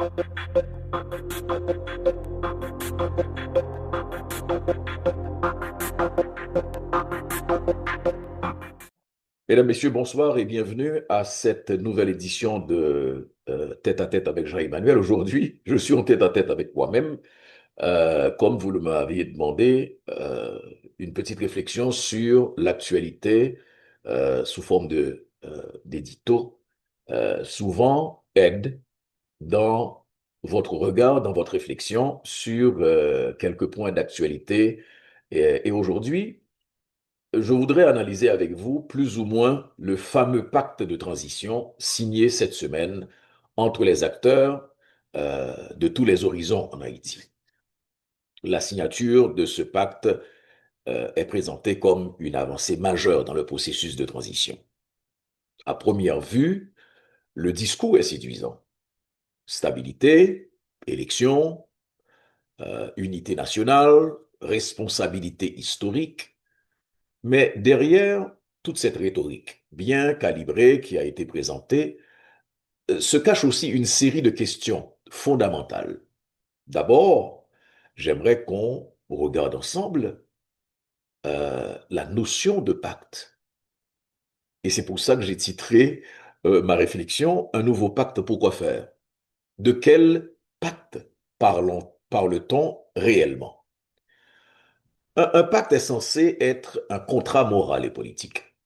Mesdames, Messieurs, bonsoir et bienvenue à cette nouvelle édition de Tête à Tête avec Jean-Emmanuel. Aujourd'hui, je suis en tête à tête avec moi-même, comme vous le m'aviez demandé, une petite réflexion sur l'actualité sous forme d'édito, souvent aide dans votre regard, dans votre réflexion sur quelques points d'actualité. Et aujourd'hui, je voudrais analyser avec vous plus ou moins le fameux pacte de transition signé cette semaine entre les acteurs de tous les horizons en Haïti. La signature de ce pacte est présentée comme une avancée majeure dans le processus de transition. À première vue, le discours est séduisant. Stabilité, élection, unité nationale, responsabilité historique. Mais derrière toute cette rhétorique bien calibrée qui a été présentée, se cache aussi une série de questions fondamentales. D'abord, j'aimerais qu'on regarde ensemble la notion de pacte. Et c'est pour ça que j'ai titré ma réflexion Un nouveau pacte, pourquoi faire? De quel pacte parle-t-on réellement? Un pacte est censé être un contrat moral et politique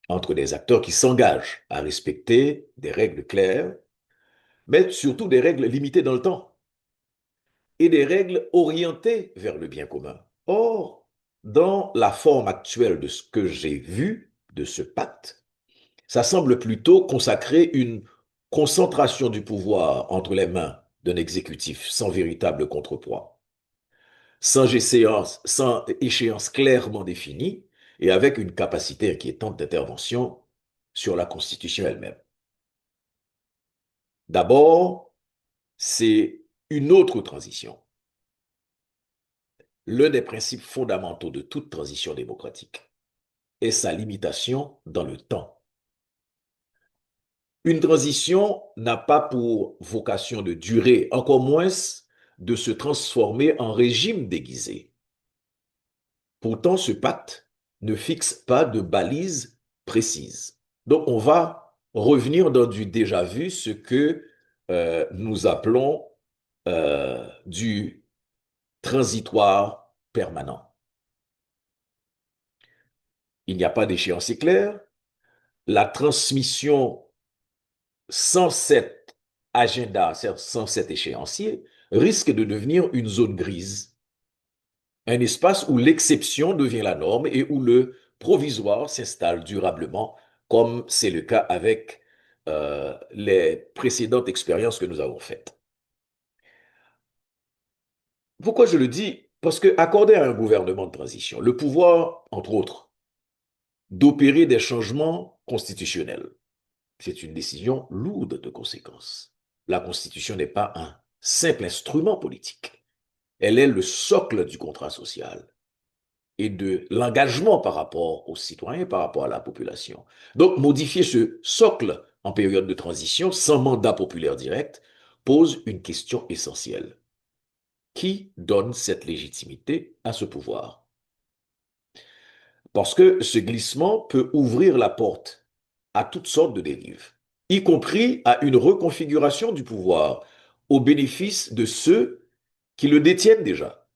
entre des acteurs qui s'engagent à respecter des règles claires, mais surtout des règles limitées dans le temps et des règles orientées vers le bien commun. Or, dans la forme actuelle de ce que j'ai vu de ce pacte, ça semble plutôt consacrer une concentration du pouvoir entre les mains d'un exécutif sans véritable contrepoids, sans échéance clairement définie et avec une capacité inquiétante d'intervention sur la Constitution elle-même. D'abord, c'est une autre transition, l'un des principes fondamentaux de toute transition démocratique est sa limitation dans le temps. Une transition n'a pas pour vocation de durer, encore moins de se transformer en régime déguisé. Pourtant, ce pacte ne fixe pas de balises précises. Donc, on va revenir dans du déjà vu, ce que nous appelons du transitoire permanent. Il n'y a pas d'échéance claire. La transmission sans cet agenda, sans cet échéancier, risque de devenir une zone grise, un espace où l'exception devient la norme et où le provisoire s'installe durablement, comme c'est le cas avec les précédentes expériences que nous avons faites. Pourquoi je le dis? Parce que accorder à un gouvernement de transition le pouvoir, entre autres, d'opérer des changements constitutionnels, c'est une décision lourde de conséquences. La Constitution n'est pas un simple instrument politique. Elle est le socle du contrat social et de l'engagement par rapport aux citoyens, par rapport à la population. Donc, modifier ce socle en période de transition, sans mandat populaire direct, pose une question essentielle. Qui donne cette légitimité à ce pouvoir? Parce que ce glissement peut ouvrir la porte à toutes sortes de dérives, y compris à une reconfiguration du pouvoir au bénéfice de ceux qui le détiennent déjà.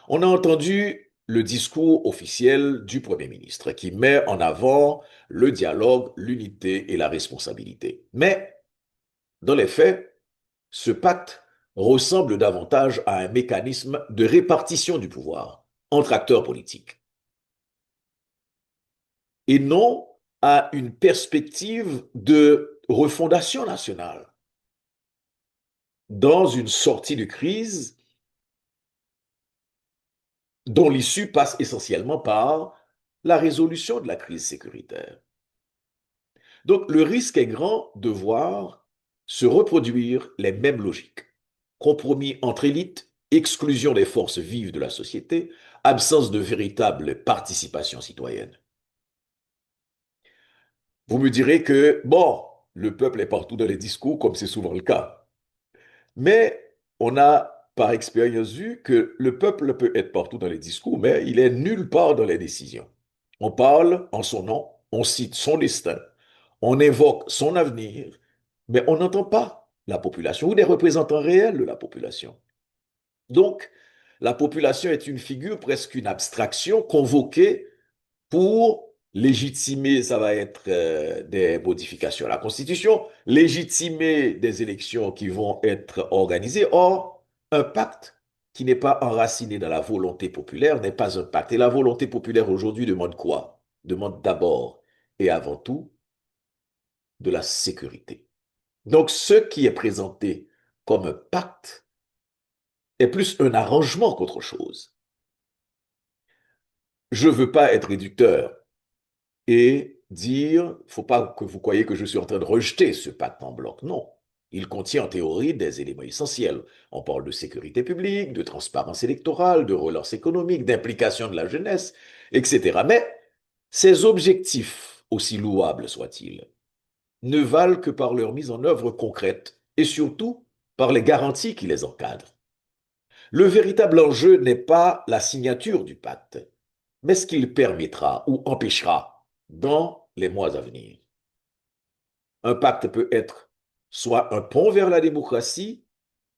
On a entendu le discours officiel du Premier ministre qui met en avant le dialogue, l'unité et la responsabilité. Mais, dans les faits, ce pacte ressemble davantage à un mécanisme de répartition du pouvoir entre acteurs politiques et non à une perspective de refondation nationale. Dans une sortie de crise dont l'issue passe essentiellement par la résolution de la crise sécuritaire. Donc le risque est grand de voir se reproduire les mêmes logiques. Compromis entre élites, exclusion des forces vives de la société, absence de véritable participation citoyenne. Vous me direz que, bon, le peuple est partout dans les discours, comme c'est souvent le cas. Mais on a par expérience vu que le peuple peut être partout dans les discours, mais il est nulle part dans les décisions. On parle en son nom, on cite son destin, on évoque son avenir, mais on n'entend pas la population ou des représentants réels de la population. Donc, la population est une figure, presque une abstraction convoquée pour légitimer, ça va être des modifications à la Constitution, légitimer des élections qui vont être organisées. Or, un pacte qui n'est pas enraciné dans la volonté populaire n'est pas un pacte. Et la volonté populaire aujourd'hui demande quoi? Demande d'abord et avant tout de la sécurité. Donc, ce qui est présenté comme un pacte est plus un arrangement qu'autre chose. Je ne veux pas être réducteur et dire, il ne faut pas que vous croyiez que je suis en train de rejeter ce pacte en bloc. Non. Il contient en théorie des éléments essentiels. On parle de sécurité publique, de transparence électorale, de relance économique, d'implication de la jeunesse, etc. Mais ces objectifs, aussi louables soient-ils, ne valent que par leur mise en œuvre concrète et surtout par les garanties qui les encadrent. Le véritable enjeu n'est pas la signature du pacte, mais ce qu'il permettra ou empêchera dans les mois à venir. Un pacte peut être soit un pont vers la démocratie,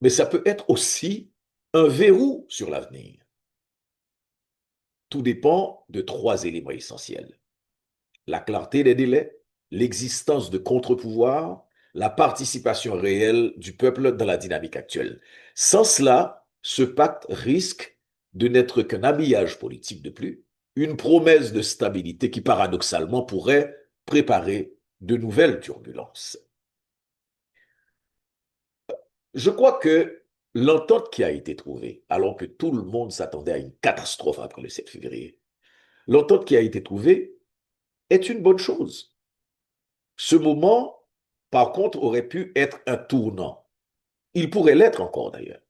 mais ça peut être aussi un verrou sur l'avenir. Tout dépend de trois éléments essentiels: la clarté des délais, l'existence de contre-pouvoirs, la participation réelle du peuple dans la dynamique actuelle. Sans cela, ce pacte risque de n'être qu'un habillage politique de plus, une promesse de stabilité qui paradoxalement pourrait préparer de nouvelles turbulences. Je crois que l'entente qui a été trouvée, alors que tout le monde s'attendait à une catastrophe après le 7 février, l'entente qui a été trouvée est une bonne chose. Ce moment, par contre, aurait pu être un tournant. Il pourrait l'être encore d'ailleurs.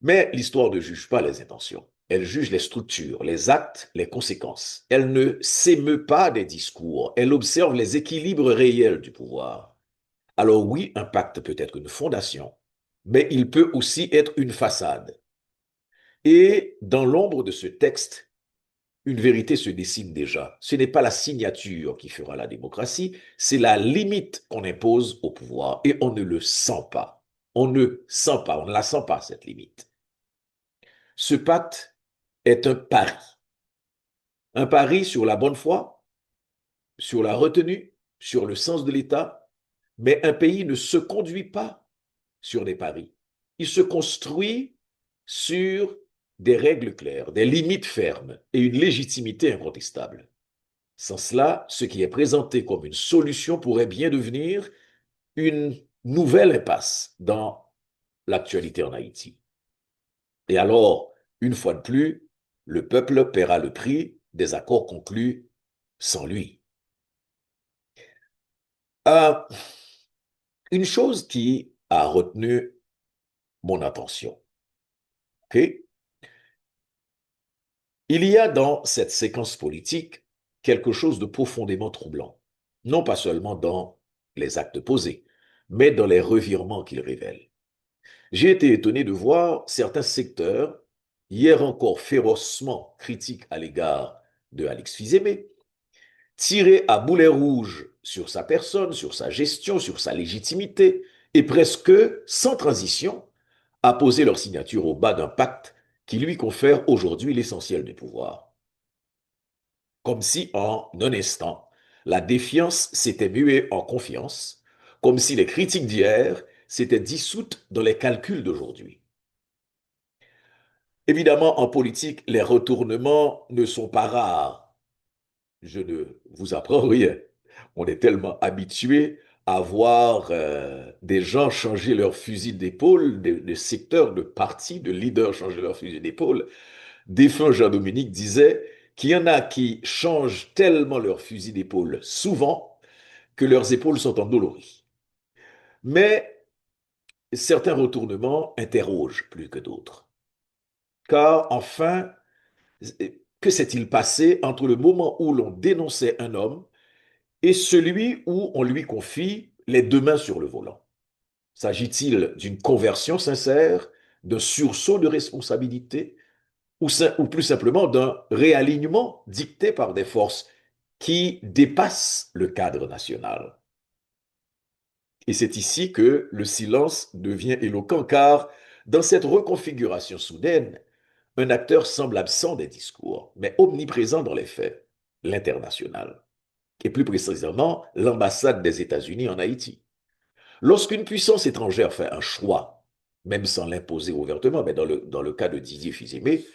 Mais l'histoire ne juge pas les intentions. Elle juge les structures, les actes, les conséquences. Elle ne s'émeut pas des discours. Elle observe les équilibres réels du pouvoir. Alors oui, un pacte peut être une fondation, mais il peut aussi être une façade. Et dans l'ombre de ce texte, une vérité se dessine déjà. Ce n'est pas la signature qui fera la démocratie, c'est la limite qu'on impose au pouvoir et on ne le sent pas. On ne sent pas, on ne la sent pas, cette limite. Ce pacte est un pari. Un pari sur la bonne foi, sur la retenue, sur le sens de l'État, mais un pays ne se conduit pas sur des paris. Il se construit sur des règles claires, des limites fermes et une légitimité incontestable. Sans cela, ce qui est présenté comme une solution pourrait bien devenir une nouvelle impasse dans l'actualité en Haïti. Et alors, une fois de plus, le peuple paiera le prix des accords conclus sans lui. Euh, une chose qui a retenu mon attention, ok? Il y a dans cette séquence politique quelque chose de profondément troublant, non pas seulement dans les actes posés, mais dans les revirements qu'ils révèlent. J'ai été étonné de voir certains secteurs, hier encore férocement critiques à l'égard de Alex Fizemé, tirer à boulet rouge sur sa personne, sur sa gestion, sur sa légitimité, et presque sans transition, apposer leur signature au bas d'un pacte qui lui confère aujourd'hui l'essentiel du pouvoir. Comme si en un instant, la défiance s'était muée en confiance, comme si les critiques d'hier s'étaient dissoutes dans les calculs d'aujourd'hui. Évidemment, en politique, les retournements ne sont pas rares. Je ne vous apprends rien. On est tellement habitué à voir des gens changer leur fusil d'épaule, de secteurs, de partis, de leaders changer leur fusil d'épaule. Défunt Jean-Dominique disait qu'il y en a qui changent tellement leur fusil d'épaule souvent que leurs épaules sont endolories. Mais certains retournements interrogent plus que d'autres. Car enfin, que s'est-il passé entre le moment où l'on dénonçait un homme et celui où on lui confie les deux mains sur le volant? S'agit-il d'une conversion sincère, d'un sursaut de responsabilité, ou plus simplement d'un réalignement dicté par des forces qui dépassent le cadre national? Et c'est ici que le silence devient éloquent, car dans cette reconfiguration soudaine, un acteur semble absent des discours, mais omniprésent dans les faits, l'international, et plus précisément l'ambassade des États-Unis en Haïti. Lorsqu'une puissance étrangère fait un choix, même sans l'imposer ouvertement, mais dans le cas de Didier Fils-Aimé,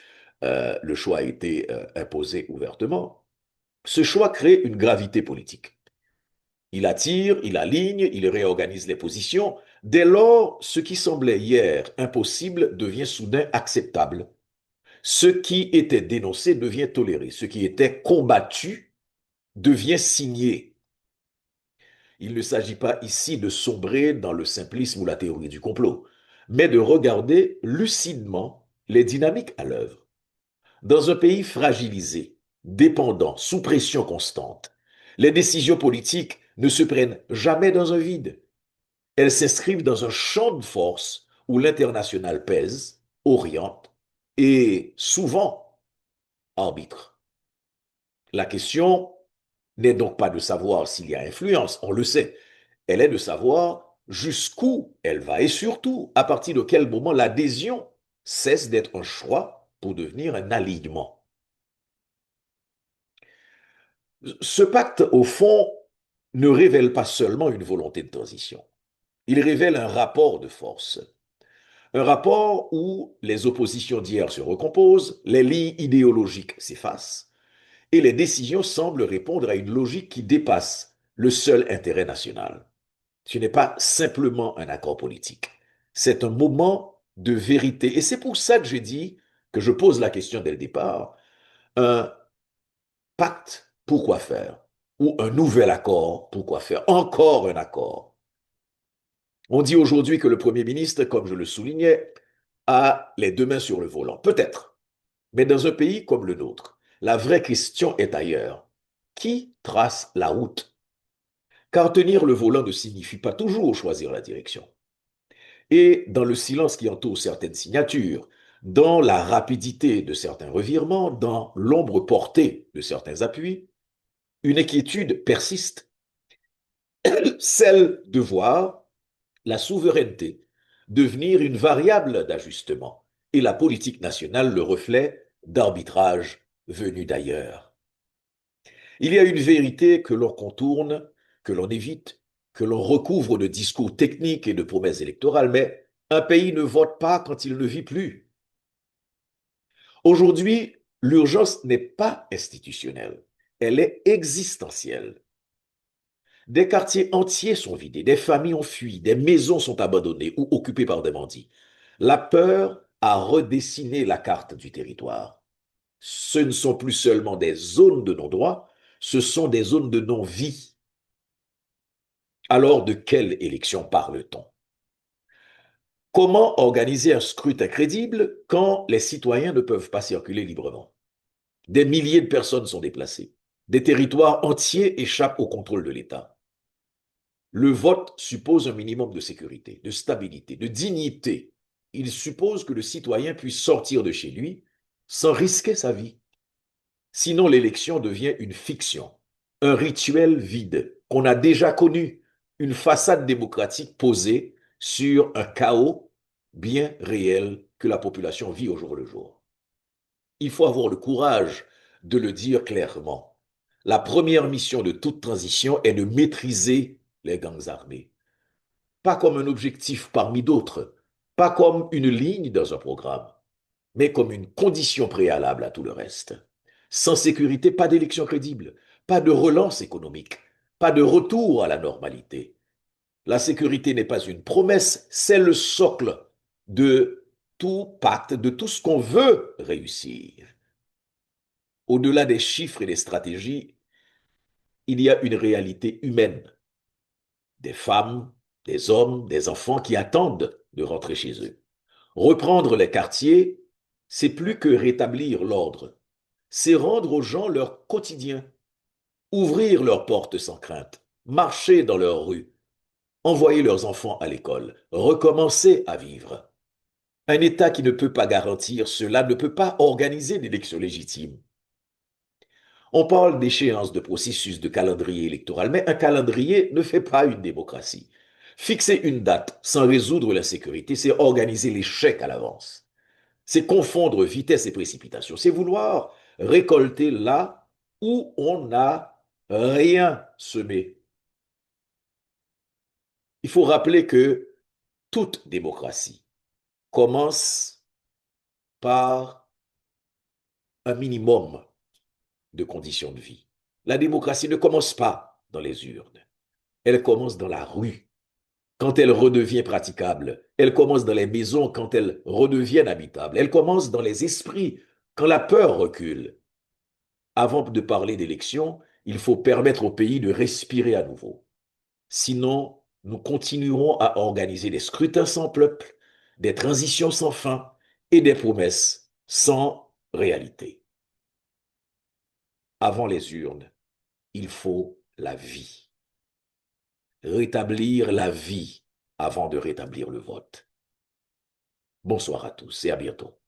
le choix a été imposé ouvertement, ce choix crée une gravité politique. Il attire, il aligne, il réorganise les positions. Dès lors, ce qui semblait hier impossible devient soudain acceptable. Ce qui était dénoncé devient toléré. Ce qui était combattu devient signé. Il ne s'agit pas ici de sombrer dans le simplisme ou la théorie du complot, mais de regarder lucidement les dynamiques à l'œuvre. Dans un pays fragilisé, dépendant, sous pression constante, les décisions politiques ne se prennent jamais dans un vide. Elles s'inscrivent dans un champ de force où l'international pèse, oriente et souvent arbitre. La question n'est donc pas de savoir s'il y a influence, on le sait. Elle est de savoir jusqu'où elle va et surtout à partir de quel moment l'adhésion cesse d'être un choix pour devenir un alignement. Ce pacte, au fond, ne révèle pas seulement une volonté de transition. Il révèle un rapport de force. Un rapport où les oppositions d'hier se recomposent, les lignes idéologiques s'effacent et les décisions semblent répondre à une logique qui dépasse le seul intérêt national. Ce n'est pas simplement un accord politique, c'est un moment de vérité. Et c'est pour ça que j'ai dit, que je pose la question dès le départ, un pacte, pourquoi faire? Ou un nouvel accord, pourquoi faire? Encore un accord. On dit aujourd'hui que le Premier ministre, comme je le soulignais, a les deux mains sur le volant. Peut-être. Mais dans un pays comme le nôtre, la vraie question est ailleurs. Qui trace la route? Car tenir le volant ne signifie pas toujours choisir la direction. Et dans le silence qui entoure certaines signatures, dans la rapidité de certains revirements, dans l'ombre portée de certains appuis, une inquiétude persiste, celle de voir la souveraineté devenir une variable d'ajustement et la politique nationale le reflet d'arbitrage venu d'ailleurs. Il y a une vérité que l'on contourne, que l'on évite, que l'on recouvre de discours techniques et de promesses électorales, mais un pays ne vote pas quand il ne vit plus. Aujourd'hui, l'urgence n'est pas institutionnelle, elle est existentielle. Des quartiers entiers sont vidés, des familles ont fui, des maisons sont abandonnées ou occupées par des bandits. La peur a redessiné la carte du territoire. Ce ne sont plus seulement des zones de non-droit, ce sont des zones de non-vie. Alors de quelle élection parle-t-on? Comment organiser un scrutin crédible quand les citoyens ne peuvent pas circuler librement? Des milliers de personnes sont déplacées. Des territoires entiers échappent au contrôle de l'État. Le vote suppose un minimum de sécurité, de stabilité, de dignité. Il suppose que le citoyen puisse sortir de chez lui sans risquer sa vie. Sinon, l'élection devient une fiction, un rituel vide qu'on a déjà connu, une façade démocratique posée sur un chaos bien réel que la population vit au jour le jour. Il faut avoir le courage de le dire clairement. La première mission de toute transition est de maîtriser les gangs armés. Pas comme un objectif parmi d'autres, pas comme une ligne dans un programme, mais comme une condition préalable à tout le reste. Sans sécurité, pas d'élection crédible, pas de relance économique, pas de retour à la normalité. La sécurité n'est pas une promesse, c'est le socle de tout pacte, de tout ce qu'on veut réussir. Au-delà des chiffres et des stratégies, il y a une réalité humaine. Des femmes, des hommes, des enfants qui attendent de rentrer chez eux. Reprendre les quartiers, c'est plus que rétablir l'ordre, c'est rendre aux gens leur quotidien, ouvrir leurs portes sans crainte, marcher dans leurs rues, envoyer leurs enfants à l'école, recommencer à vivre. Un État qui ne peut pas garantir cela ne peut pas organiser d'élections légitimes. On parle d'échéance, de processus, de calendrier électoral, mais un calendrier ne fait pas une démocratie. Fixer une date sans résoudre l'insécurité, c'est organiser l'échec à l'avance. C'est confondre vitesse et précipitation. C'est vouloir récolter là où on n'a rien semé. Il faut rappeler que toute démocratie commence par un minimum de conditions de vie. La démocratie ne commence pas dans les urnes, elle commence dans la rue, quand elle redevient praticable. Elle commence dans les maisons quand elles redeviennent habitables. Elle commence dans les esprits quand la peur recule. Avant de parler d'élection, il faut permettre au pays de respirer à nouveau. Sinon, nous continuerons à organiser des scrutins sans peuple, des transitions sans fin et des promesses sans réalité. Avant les urnes, il faut la vie. Rétablir la vie avant de rétablir le vote. Bonsoir à tous et à bientôt.